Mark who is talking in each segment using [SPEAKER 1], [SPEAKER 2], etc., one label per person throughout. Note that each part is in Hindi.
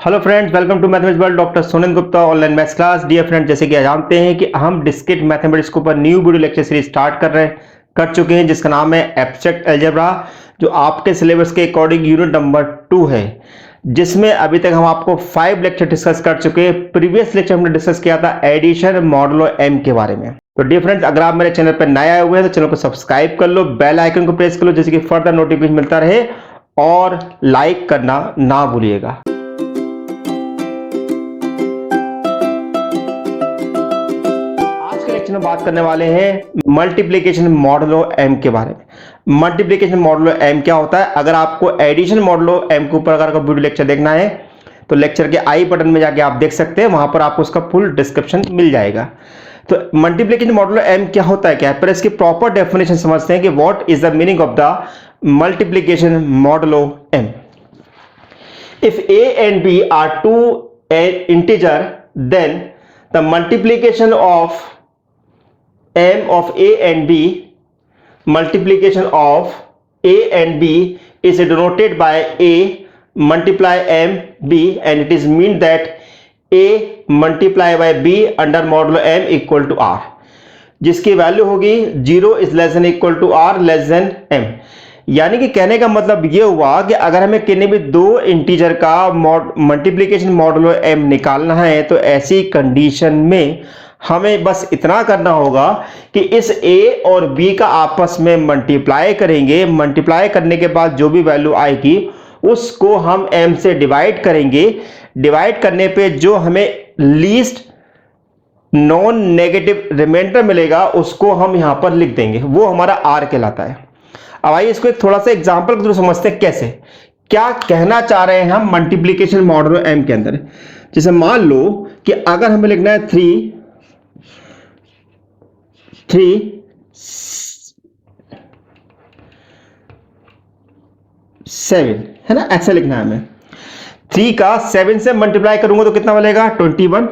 [SPEAKER 1] Hello friends, welcome to mathematics world. Doctor Sonan Gupta online maths class. Dear friends, जैसे कि जानते हैं कि हम डिस्क्रीट मैथमेटिक्स के ऊपर new video lecture series start कर चुके हैं, जिसका नाम है एब्स्ट्रैक्ट अलजेब्रा, जो आपके सिलेबस के अकॉर्डिंग यूनिट नंबर 2 है, जिसमें अभी तक हम आपको 5 लेक्चर डिस्कस कर चुके हैं। प्रीवियस लेक्चर हमने डिस्कस किया था एडिशन मॉडुलो एम के बारे में। तो डियर फ्रेंड्स, अगर आप मेरे चैनल पर नए आए हुए हैं तो चैनल को सब्सक्राइब कर लो, बेल आइकन को प्रेस कर लो, जैसे कि फर्दर नोटिफिकेशन मिलता रहे, और लाइक करना ना भूलिएगा। में बात करने वाले हैं मल्टीप्लिकेशन मॉडुलो एम के बारे में। मल्टीप्लिकेशन मॉडुलो एम क्या होता है? अगर आपको एडिशन मॉडुलो एम के ऊपर अगर वीडियो लेक्चर देखना है तो लेक्चर के आई बटन में जाके आप देख सकते हैं, वहां पर आपको उसका फुल डिस्क्रिप्शन मिल जाएगा। तो मल्टीप्लिकेशन मॉडुलो एम क्या होता है, क्या है, पर इसकी प्रॉपर डेफिनेशन समझते हैं कि what is the meaning of the multiplication modulo M. If A and B are two integer, then the multiplication of m of a and b, multiplication of a and b is denoted by a multiply m b, and it is mean that a multiply by b under modulo m equal to r, जिसकी वैल्यू होगी 0 is less than equal to r less than m। यानी कि कहने का मतलब ये हुआ कि अगर हमें किन्हीं भी दो इंटीजर का मल्टीप्लिकेशन मॉडुलो m निकालना है तो ऐसी कंडीशन में हमें बस इतना करना होगा कि इस a और b का आपस में मल्टीप्लाई करेंगे। मल्टीप्लाई करने के बाद जो भी वैल्यू आएगी उसको हम m से डिवाइड करेंगे। डिवाइड करने पे जो हमें लीस्ट नॉन नेगेटिव रिमाइंडर मिलेगा उसको हम यहां पर लिख देंगे, वो हमारा r कहलाता है। अब आइए इसको एक थोड़ा सा एग्जांपल के थ्रू समझते हैं कैसे, क्या कहना चाह रहे हैं हम मल्टीप्लिकेशन मॉडुलो m के अंदर। जैसे मान लो कि अगर हमें लिखना है 3 7 है ना, ऐसा लिखना है हमें। 3 का 7 से मल्टीप्लाई करूंगा तो कितना मिलेगा 21।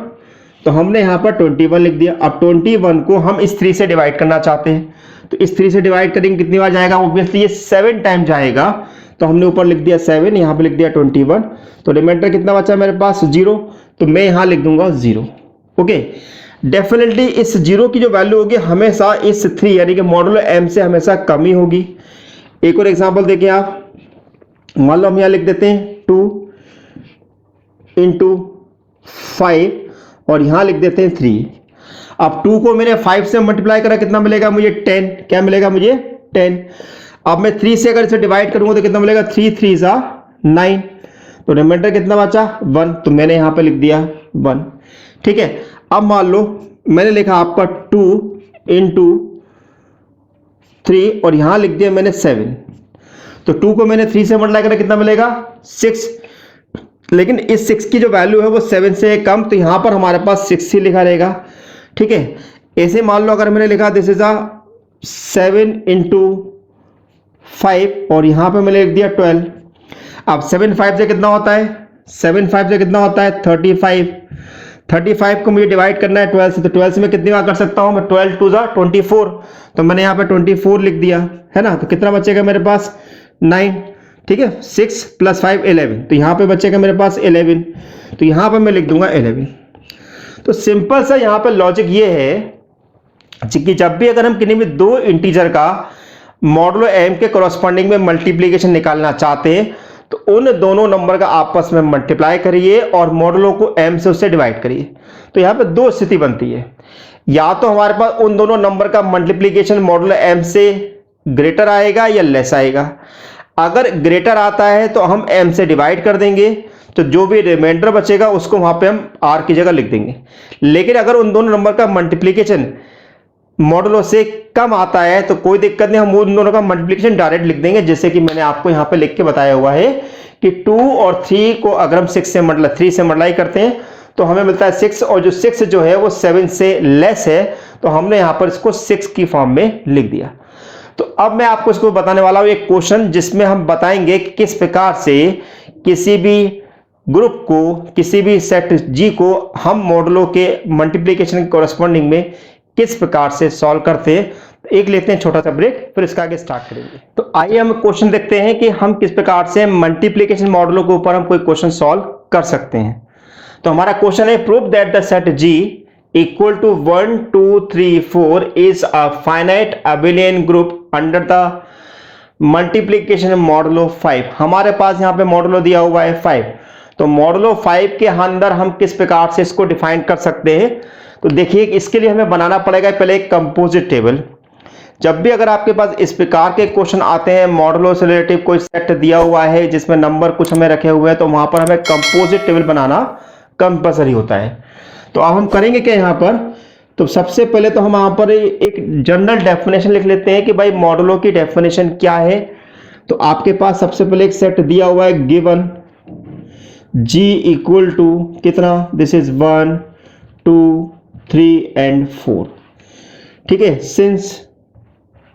[SPEAKER 1] तो हमने यहां पर 21 लिख दिया। अब 21 को हम इस 3 से डिवाइड करना चाहते हैं, तो इस 3 से डिवाइड करेंगे कितनी बार जाएगा, ऑब्वियसली ये 7 टाइम जाएगा। तो हमने ऊपर लिख दिया 7, यहां पे लिख दिया 21, तो रिमाइंडर कितना बचा मेरे पास 0, तो मैं यहां लिख दूंगा 0। ओके, डेफिनेटली इस 0 की जो वैल्यू होगी हमेशा इस 3 यानी कि मॉडुलो m से हमेशा कम ही होगी। एक और एग्जांपल देखिए आप, मान लो हम यहां लिख देते हैं 2 इंटू 5 और यहां लिख देते हैं 3। अब 2 को मैंने 5 से मल्टीप्लाई करा, कितना मिलेगा मुझे 10। क्या मिलेगा मुझे 10। अब मैं 3 से अगर इसे डिवाइड करूंगा तो कितना मिलेगा 3 3 सा 9, तो रिमाइंडर कितना बचा 1, तो मैंने यहां पे लिख दिया 1। ठीक है, अब मान लो मैंने लिखा आपका 2 इंटू 3 और यहां लिख दिया मैंने 7, तो 2 को मैंने 3 से मल्टीप्लाई करा, कितना मिलेगा 6। लेकिन इस 6 की जो वैल्यू है वो 7 से कम, तो यहां पर हमारे पास 6 ही लिखा रहेगा। ठीक है, ऐसे मान लो अगर मैंने लिखा दिस इज 7 इंटू 5 और यहां पर मैंने लिख दिया 12। अब 7 5 से कितना होता है, 7 5 से कितना होता है 35। 35 को मुझे डिवाइड करना है 12 से, तो 12 से मैं कितनी बार कर सकता हूं, मैं 12 2 जा 24, तो मैंने यहां पे 24 लिख दिया है ना। तो कितना बचेगा मेरे पास 9। ठीक है, 6 + 5 11, तो यहां पे बचेगा मेरे पास 11, तो यहां पे मैं लिख दूंगा 11। तो सिंपल सा यहां पे लॉजिक ये है कि जब भी अगर हम किन्हीं भी दो इंटीजर का मॉडुलो m के कॉरस्पॉन्डिंग में मल्टीप्लिकेशन निकालना चाहते हैं तो उन दोनों नंबर का आपस में मल्टीप्लाई करिए और मॉडुलो को m से उससे डिवाइड करिए। तो यहां पे दो स्थिति बनती है, या तो हमारे पास उन दोनों नंबर का मल्टीप्लिकेशन मॉडुलो m से ग्रेटर आएगा या लेस आएगा। अगर ग्रेटर आता है तो हम m से डिवाइड कर देंगे, तो जो भी रिमाइंडर बचेगा उसको वहां पे हम r की जगह लिख देंगे। लेकिन अगर उन दोनों नंबर का मल्टीप्लिकेशन मॉडुलो से कम आता है तो कोई दिक्कत नहीं, हम उन दोनों का मल्टीप्लिकेशन डायरेक्ट लिख देंगे, जैसे कि मैंने आपको यहां पे लिख के बताया हुआ है कि 2 और 3 को अगर हम 3 से मल्टीप्लाई करते हैं तो हमें मिलता है 6, और जो 6 जो है वो 7 से लेस है, तो हमने यहां पर इसको 6 की फॉर्म में लिख दिया। तो अब मैं आपको इसको बताने वाला हूं एक क्वेश्चन, जिसमें हम बताएंगे कि किस प्रकार से किसी भी ग्रुप को, किसी भी सेट G को हम मॉडुलो के मल्टीप्लिकेशन के कॉरस्पॉन्डिंग में किस प्रकार से सॉल्व करते हैं। एक लेते हैं छोटा सा ब्रेक, फिर इसका आगे स्टार्ट करेंगे। तो आइए हम क्वेश्चन देखते हैं कि हम किस प्रकार से मल्टीप्लिकेशन मॉडलों के ऊपर हम कोई क्वेश्चन सॉल्व कर सकते हैं। तो हमारा क्वेश्चन है prove that the set G equal to 1 2 3 4 is a finite abelian group under the multiplication modulo 5। हमारे पास यहाँ पे मॉडुलो दिया हुआ है 5, तो मॉडुलो 5 के अंदर हम किस प्रकार से इसको डिफाइन कर सकते हैं। तो देखिए इसके लिए हमें बनाना पड़ेगा पहले एक कंपोजिट टेबल। जब भी अगर आपके पास इस प्रकार के क्वेश्चन आते हैं, मॉडुलो से रिलेटिव कोई सेट दिया हुआ है जिसमें नंबर कुछ हमें रखे हुए हैं, तो वहां पर हमें कंपोजिट टेबल बनाना कंपल्सरी होता है। तो अब हम करेंगे क्या यहाँ पर, तो सबसे पहले तो हम यहाँ पर एक जनरल डेफिनेशन लिख लेते हैं कि भाई मॉडुलो की डेफिनेशन क्या है। तो आपके पास सबसे पहले एक सेट दिया हुआ है गिवन G इक्वल टू कितना, दिस इज 1 2 3 एंड 4। ठीक है, सिंस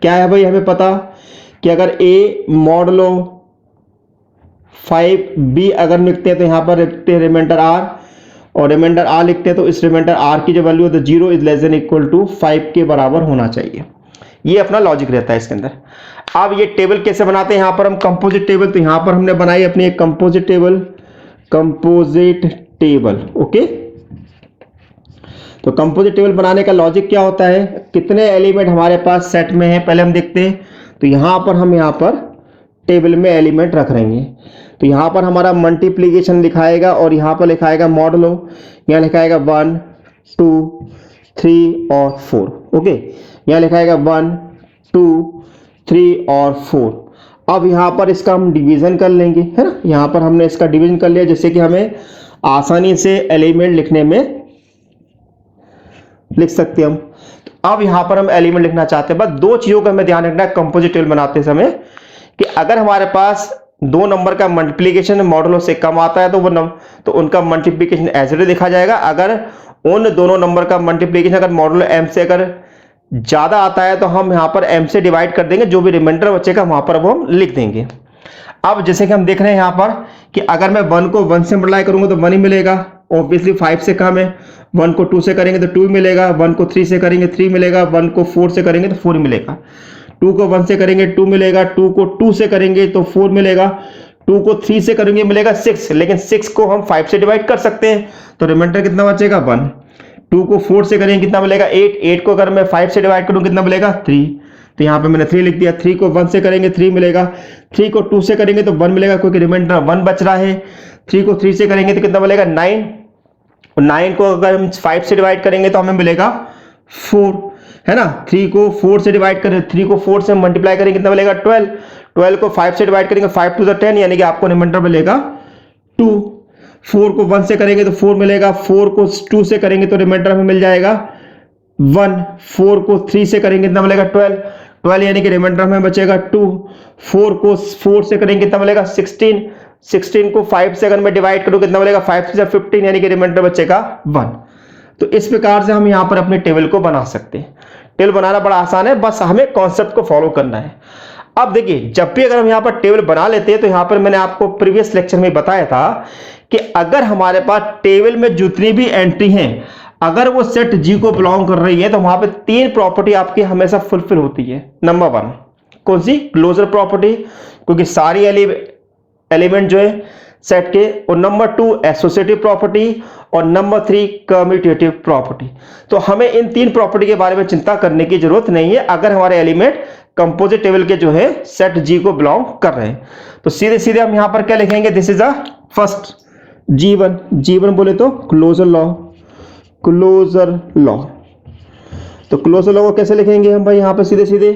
[SPEAKER 1] क्या है भाई हमें पता कि अगर A मॉडुलो 5B अगर लिखते हैं तो यहाँ पर लिखते हैं रिमाइंडर R, और रिमाइंडर R लिखते हैं तो इस रिमाइंडर R की जो वैल्यू है तो 0 is less than equal to 5 के बराबर होना चाहिए। ये अपना लॉजिक रहता है इसके अंदर। अब ये टेबल कैसे बनाते हैं, यहाँ पर हम कंपोजिट टेबल, तो यहाँ पर हमने बनाई अपनी एक कंपोजिट टेबल। ओके, तो कंपोजिट टेबल बनाने का लॉजिक क्या होता है, कितने एलिमेंट हमारे पास सेट में है पहले हम देखते हैं। तो यहाँ पर हम यहाँ पर टेबल में एलिमेंट रख रहेंगे। तो यहाँ पर हमारा मल्टीप्लीकेशन लिखाएगा और यहाँ पर लिखाएगा मॉडुलो, यहाँ लिखाएगा 1 2 3 और 4। ओके, यहाँ लिखाएगा 1 2 3 और 4। अब यहाँ पर इसका हम डिवीजन कर लेंगे, है ना। यहाँ पर हमने इसका डिवीजन कर लिया जिससे कि हमें आसानी से एलिमेंट लिखने में लिख सकते हैं हम। तो अब यहाँ पर हम एलिमेंट लिखना चाहते हैं, बस दो चीजों का हमें ध्यान रखना है कंपोजिट टेबल बनाते समय कि अगर हमारे पास दो नंबर का मल्टीप्लीकेशन मॉडुलो से कम आता है तो उनका मल्टीप्लीकेशन एज इट इज लिखा जाएगा। अगर उन दोनों नंबर का मल्टीप्लीकेशन अगर मॉडुलो m से अगर ज्यादा आता है तो हम यहाँ पर m से डिवाइड कर देंगे, जो भी रिमाइंडर बचेगा वहां पर वो हम लिख देंगे। अब जैसे कि हम देख रहे हैं यहाँ पर कि अगर मैं 1 को 1 से मल्टीप्लाई करूंगा तो 1 ही मिलेगा, ऑब्वियसली 5 से कम है। 1 को 2 से करेंगे तो 2 मिलेगा, 1 को 3 से करेंगे 3 मिलेगा, 1 को 4 से करेंगे तो 4 मिलेगा, 2 को 1 से करेंगे 2 मिलेगा, 2 को 2 से करेंगे तो 4 मिलेगा, 2 को 3 से करेंगे मिलेगा 6, लेकिन 6 को हम 5 से डिवाइड कर सकते हैं तो रिमाइंडर कितना बचेगा 1। 2 को 4 से करेंगे कितना मिलेगा 8, 8 को अगर मैं 5 से डिवाइड करूं कितना मिलेगा 3, तो यहाँ पे मैंने 3 लिख दिया। 3 को 1 से करेंगे 3 मिलेगा, 3 को 2 से करेंगे तो 1 मिलेगा क्योंकि रिमाइंडर 1 बच रहा है। 3 को 3 से करेंगे तो कितना मिलेगा 9, और 9 को अगर हम 5 से डिवाइड करेंगे तो हमें मिलेगा 4, है ना। 3 को 4 से डिवाइड करें, 3 को 4 से मल्टीप्लाई करेंगे कितना मिलेगा 12, 12 को 5 से डिवाइड करेंगे 5 to the 10 यानी कि आपको रिमाइंडर मिलेगा 2। 4 को 1 से करेंगे तो 4 मिलेगा, 4 को 2 से करेंगे तो रिमाइंडर हमें मिल जाएगा 1, 4 को 3 से करेंगे कितना मिलेगा 12, 12 यानी कि रिमाइंडर हमें बचेगा 2। 4 को 4 से करेंगे कितना मिलेगा 16, 16 को 5 से अगर मैं डिवाइड करूं कितना मिलेगा 5 से 15 यानी कि रिमाइंडर बचेगा 1। तो इस प्रकार से हम यहाँ पर अपने टेबल को बना सकते हैं। टेबल बनाना बड़ा आसान है, बस हमें कॉन्सेप्ट को फॉलो करना है। अब देखिए जब भी अगर हम यहाँ पर टेबल बना लेते हैं तो यहाँ पर मैंने आपको प्रीवियस लेक्चर में बताया था कि अगर हमारे पास टेबल में जितनी भी एंट्री हैं अगर वो सेट G को बिलोंग कर रही है तो वहां पे 3 प्रॉपर्टी आपकी हमेशा फुलफिल होती है। नंबर 1 कौन सी, क्लोजर प्रॉपर्टी, क्योंकि सारी एलिमेंट जो है सेट के, और नंबर 2 एसोसिएटिव प्रॉपर्टी, और नंबर 3 कम्यूटेटिव प्रॉपर्टी। तो हमें इन 3 प्रॉपर्टी के बारे में चिंता करने की जरूरत नहीं है अगर हमारे एलिमेंट कंपोजिट टेबल के जो है सेट G को बिलोंग कर रहे हैं। तो सीधे सीधे हम यहां पर क्या लिखेंगे, this is a first G1 बोले तो क्लोजर लॉ। तो क्लोजर लॉ को कैसे लिखेंगे हम भाई यहां पर सीधे सीधे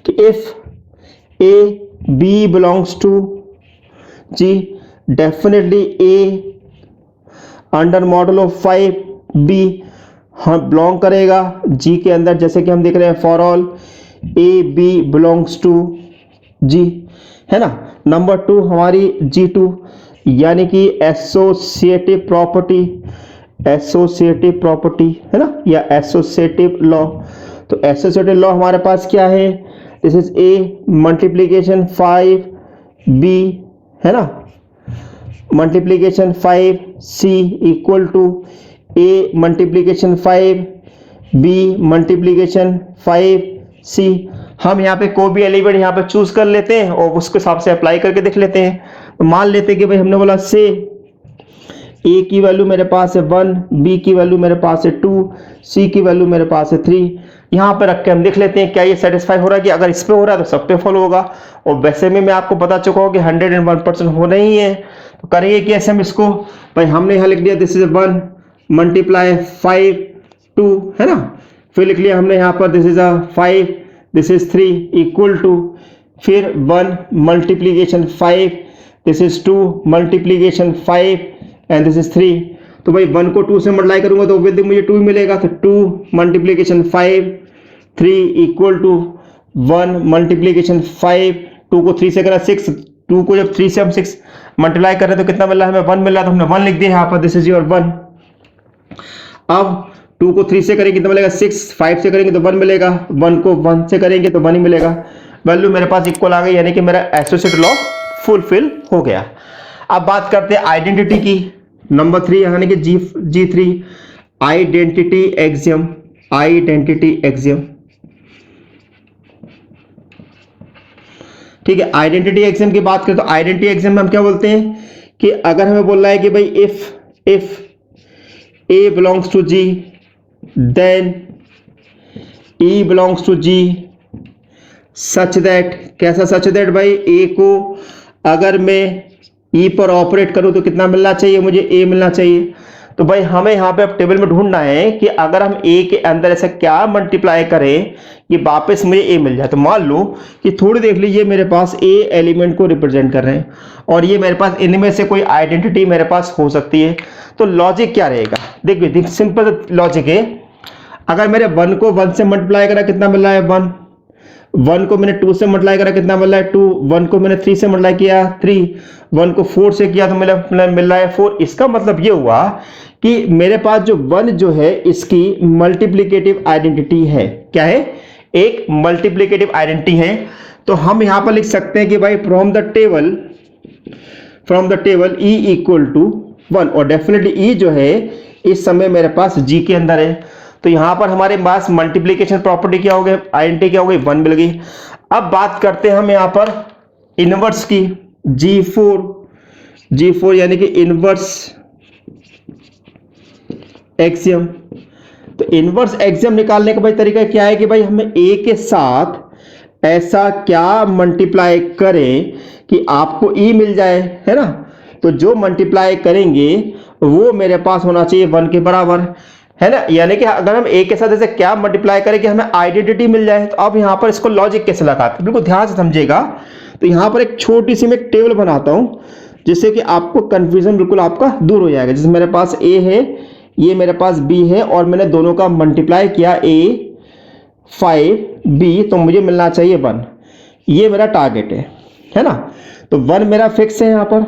[SPEAKER 1] कि if A B belongs to G definitely A under modulo 5B हम बिलोंग करेगा G के अंदर, जैसे कि हम देख रहे हैं for all A B belongs to G, है ना। नंबर 2 हमारी G2 यानी कि एसोसिएटिव प्रॉपर्टी है ना, या एसोसिएटिव लॉ। तो एसोसिएटिव लॉ हमारे पास क्या है, this is A multiplication 5B, है ना, multiplication 5C equal to A multiplication 5B multiplication 5C। हम यहाँ पे कोई भी एलिमेंट यहाँ पे चूज कर लेते हैं और उसके हिसाब से अप्लाई करके देख लेते हैं। तो मान लेते कि भाई हमने बोला से ए की वैल्यू मेरे पास है 1, बी की वैल्यू मेरे पास है 2, सी की वैल्यू मेरे पास है 3। यहाँ पे रख के हम देख लेते हैं क्या ये सेटिस्फाई हो रहा है, कि अगर इस पे हो रहा है तो सब पे फॉलो होगा। और वैसे में मैं आपको बता चुका हूँ कि 101% होना ही है। तो करेंगे कैसे हम इसको, भाई हमने यहाँ लिख दिया दिस इज 1 मल्टीप्लाई 5 2, है ना। फिर लिख लिया हमने यहाँ पर this is 5 this is 3 equal to, फिर 1 multiplication 5 this is 2 multiplication 5 and this is 3। तो भाई 1 को 2 से मल्टीप्लाई करूंगा तो ऑब्वियसली मुझे 2 मिलेगा, तो 2 मल्टीप्लीकेशन 5 3 इक्वल टू 1 मल्टीप्लीकेशन 5, 2 को 3 से करा 6, 2 को जब 3 से हम 6 मल्टीप्लाई कर रहे हैं तो कितना मिल रहा है हमें 1 मिल रहा है, तो हमने 1 लिख दिया यहाँ पर, दिस इज योर 1। अब 2 को 3 से करेंगे कितना मिलेगा 6, 5 से करेंगे तो 1 मिलेगा, 1 को 1 से करेंगे तो 1 ही मिलेगा। वैल्यू मेरे पास इक्वल आ गई, यानी कि मेरा एसोसिएट लॉ फुलफिल हो गया। अब बात करते हैं आइडेंटिटी की, नंबर 3 यानी कि G3 identity axiom. Identity axiom, ठीक है। आइडेंटिटी एक्सियम की बात करें तो आइडेंटिटी एक्सियम में हम क्या बोलते हैं कि अगर हमें बोल रहा है कि भाई if A belongs to G then E belongs to G such that, कैसा सच दैट भाई A को अगर मैं E पर ऑपरेट करूं तो कितना मिलना चाहिए मुझे, A मिलना चाहिए। तो भाई हमें यहाँ पे अब टेबल में ढूंढना है कि अगर हम A के अंदर ऐसा क्या मल्टीप्लाई करें कि वापस मुझे A मिल जाए। तो मान लो कि थोड़ी देख लीजिए मेरे पास A एलिमेंट को रिप्रेजेंट कर रहे हैं और ये मेरे पास इनमें से कोई आइडेंटिटी मेरे पास हो सकती है। तो लॉजिक क्या रहेगा, देख सिंपल लॉजिक है। अगर मेरे 1 को 1 से मल्टीप्लाई करा कितना मिल रहा है 1, 1 को मैंने 2 से मल्टीप्लाई करा कितना मिल रहा है 2, 1 को मैंने 3 से मल्टीप्लाई किया 3, 1 को 4 से किया तो मिल रहा है 4। इसका मतलब ये हुआ कि मेरे पास जो 1 जो है इसकी मल्टीप्लिकेटिव आइडेंटिटी है। क्या है, एक मल्टीप्लिकेटिव आइडेंटिटी है। तो हम यहां पर लिख सकते हैं कि भाई from the table E equal to 1, और डेफिनेटली E जो है इस समय मेरे पास G के अंदर है। तो यहां पर हमारे पास मल्टीप्लिकेशन प्रॉपर्टी क्या हो गई, आइडेंटिटी क्या हो गई 1 मिल गई। अब बात करते हैं हम यहां पर इनवर्स की, G4 यानी कि इनवर्स एक्सियम। तो इनवर्स एक्सियम निकालने का भाई तरीका क्या है कि भाई हमें A के साथ ऐसा क्या मल्टीप्लाई करें कि आपको E मिल जाए, है ना। तो जो मल्टीप्लाई करेंगे वो मेरे पास होना चाहिए 1 के बराबर, है ना। यानी कि अगर हम A के साथ ऐसे क्या मल्टीप्लाई करें कि हमें आइडेंटिटी मिल जाए। तो अब यहां पर इसको लॉजिक कैसे लगाते हैं, बिल्कुल ध्यान से समझिएगा। तो यहां पर एक छोटी सी मैं टेबल बनाता हूं जिससे कि आपको कंफ्यूजन बिल्कुल आपका दूर हो जाएगा। जैसे मेरे पास A है, ये मेरे पास B है और मैंने दोनों का मल्टीप्लाई किया A 5 B, तो मुझे मिलना चाहिए 1। ये मेरा टारगेट है ना। तो 1 मेरा फिक्स है, यहाँ पर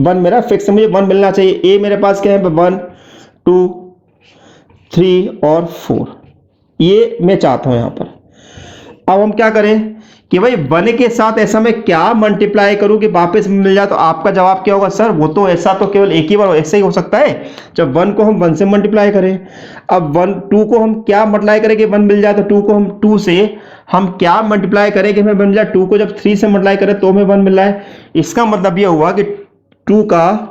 [SPEAKER 1] 1 मेरा फिक्स है, मुझे 1 मिलना चाहिए। A मेरे पास क्या है 1 2 3 और 4, ये मैं चाहता हूं यहाँ पर। अब हम क्या करें कि भाई 1 के साथ ऐसा मैं क्या मल्टीप्लाई करूं कि वापस मिल जाए। तो आपका जवाब क्या होगा, सर वो तो ऐसा तो केवल एक ही बार ऐसे ही हो सकता है जब 1 को हम 1 से मल्टीप्लाई करें। अब 2 को हम क्या मल्टीप्लाई करें कि 1 मिल जाए। तो 2 को हम 2 से हम क्या मल्टीप्लाई करें कि हमें मिल जाए। 2 को जब 3 से मल्टीप्लाई करें तो हमें 1 मिल रहा है। इसका मतलब यह हुआ कि 2 का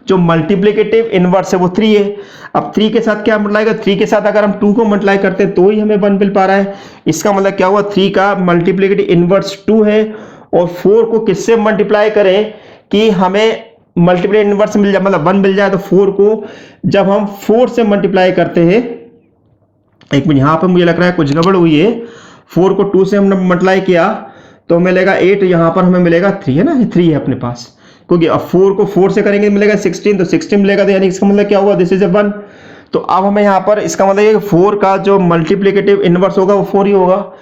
[SPEAKER 1] जो मल्टीप्लिकेटिव इनवर्स है वो 3 है। अब 3 के साथ क्या मल्टीप्लाई कर, 3 के साथ अगर हम 2 को मल्टीप्लाई करते हैं तो ही हमें 1 मिल पा रहा है। इसका मतलब क्या हुआ, 3 का मल्टीप्लिकेटिव इनवर्स 2 है और 4 को किससे मल्टीप्लाई करें कि हमें मल्टीप्लिकेटिव इनवर्स मिल जाए, मतलब 1 मिल जाए। तो 4 को जब हम 4 से मल्टीप्लाई करते हैं, एक मिनट यहाँ पर मुझे लग रहा है कुछ गड़बड़ हुई है। 4 को 2 से हमने मल्टीप्लाई किया तो मिलेगा 8, यहाँ पर हमें मिलेगा 3, है ना, ये 3 है अपने पास, क्योंकि अब 4 को 4 से करेंगे मिलेगा 16, तो 16 मिलेगा। तो यानी इसका मतलब क्या हुआ, दिस इज 1। तो अब हमें यहाँ पर इसका मतलब ये 4 का जो मल्टीप्लिकेटिव इनवर्स होगा वो 4 ही होगा।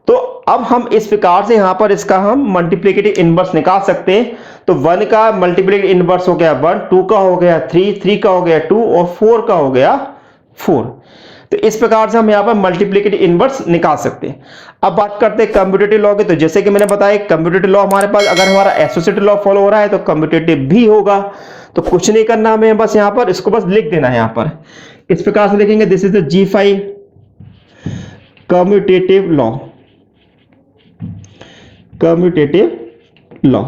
[SPEAKER 1] तो अब हम इस प्रकार से यहाँ पर इसका हम मल्टीप्लिकेटिव इनवर्स निकाल सकते हैं। तो 1 का मल्टीप्लिकेटिव इनवर्स हो गया 1, 2 का हो गया 3, 3 का हो गया 2 और 4 का हो गया 4। तो इस प्रकार से हम यहाँ पर मल्टीप्लिकेटिव इनवर्स निकाल सकते हैं। अब बात करते हैं कम्यूटेटिव लॉ की। तो जैसे कि मैंने बताया कम्यूटेटिव लॉ हमारे पास अगर हमारा एसोसिएटिव लॉ फॉलो हो रहा है तो कम्यूटेटिव भी होगा। तो कुछ नहीं करना हमें, बस यहाँ पर इसको बस लिख देना है। यहाँ पर इस प्रकार से लिखेंगे, this is the G5 commutative law. Commutative law,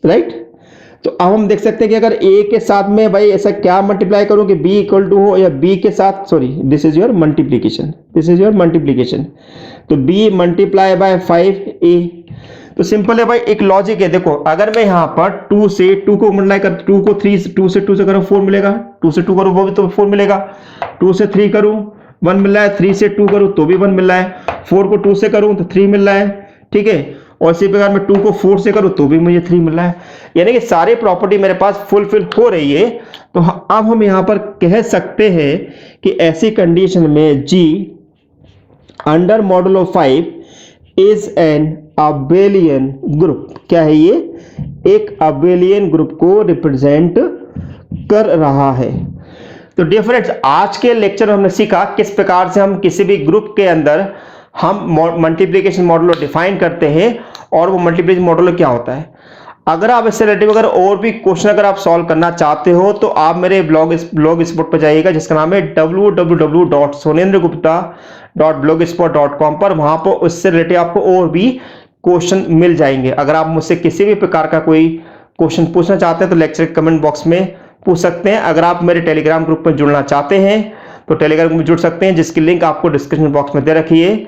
[SPEAKER 1] right. तो अब हम देख सकते हैं कि अगर a के साथ में भाई ऐसा क्या मल्टीप्लाई करूं कि b इक्वल टू हो, या b के साथ, sorry this is your multiplication, this is your multiplication, तो b मल्टीप्लाई बाय 5a। तो सिंपल है भाई, एक लॉजिक है। देखो अगर मैं यहाँ पर 2 से 2 को मल्टीप्लाई कर, 2 को 3 से 2 से 2 से करूँ 4 मिलेगा, 2 से 2 करूँ वो भी तो 4 मिलेगा, 2 से 3 करूँ 1 मिल रहा है, 3 से 2 करूँ तो भी 1 मिल रहा है, 4 को 2 से करूँ तो 3 मिल रहा है, ठीक है। और इसी प्रकार मैं 2 को 4 से करूँ तो भी मुझे 3 मिल रहा है, यानी कि सारी प्रॉपर्टी मेरे पास फुलफिल हो रही है। तो अब हम यहाँ पर कह सकते हैं कि ऐसी कंडीशन में G under modulo 5 is an abelian group. क्या है ये? एक अबेलियन ग्रुप को रिप्रेजेंट कर रहा है। तो डियर फ्रेंड्स, आज के लेक्चर में हमने सीखा किस प्रकार से हम किसी भी ग्रुप के अंदर हम मल्टीप्लिकेशन मॉडुलो डिफाइन करते हैं और वो मल्टीप्लिकेशन मॉडुलो क्या होता है। अगर आप इससे रिलेटेड अगर और भी क्वेश्चन अगर आप सॉल्व करना चाहते हो तो आप मेरे ब्लॉग स्पॉट पर जाइएगा, जिसका नाम है www.sonendragupta.blogspot.com पर। वहां पर उससे रिलेटेड आपको और भी क्वेश्चन मिल जाएंगे। अगर आप मुझसे किसी भी प्रकार का कोई क्वेश्चन पूछना चाहते हैं तो लेक्चर कमेंट बॉक्स में पूछ सकते हैं। अगर आप मेरे टेलीग्राम ग्रुप में जुड़ना चाहते हैं तो टेलीग्राम में जुड़ सकते हैं, जिसकी लिंक आपको डिस्क्रिप्शन बॉक्स में दे रखी है।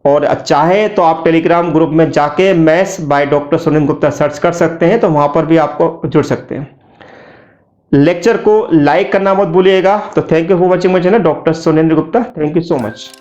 [SPEAKER 1] और चाहे तो आप टेलीग्राम ग्रुप में जाके maths by doctor Sunil Gupta search कर सकते हैं, तो वहां पर भी आपको जुड़ सकते हैं। लेक्चर को लाइक करना मत भूलिएगा। तो thank you for watching my channel doctor Sunil Gupta. Thank you so much.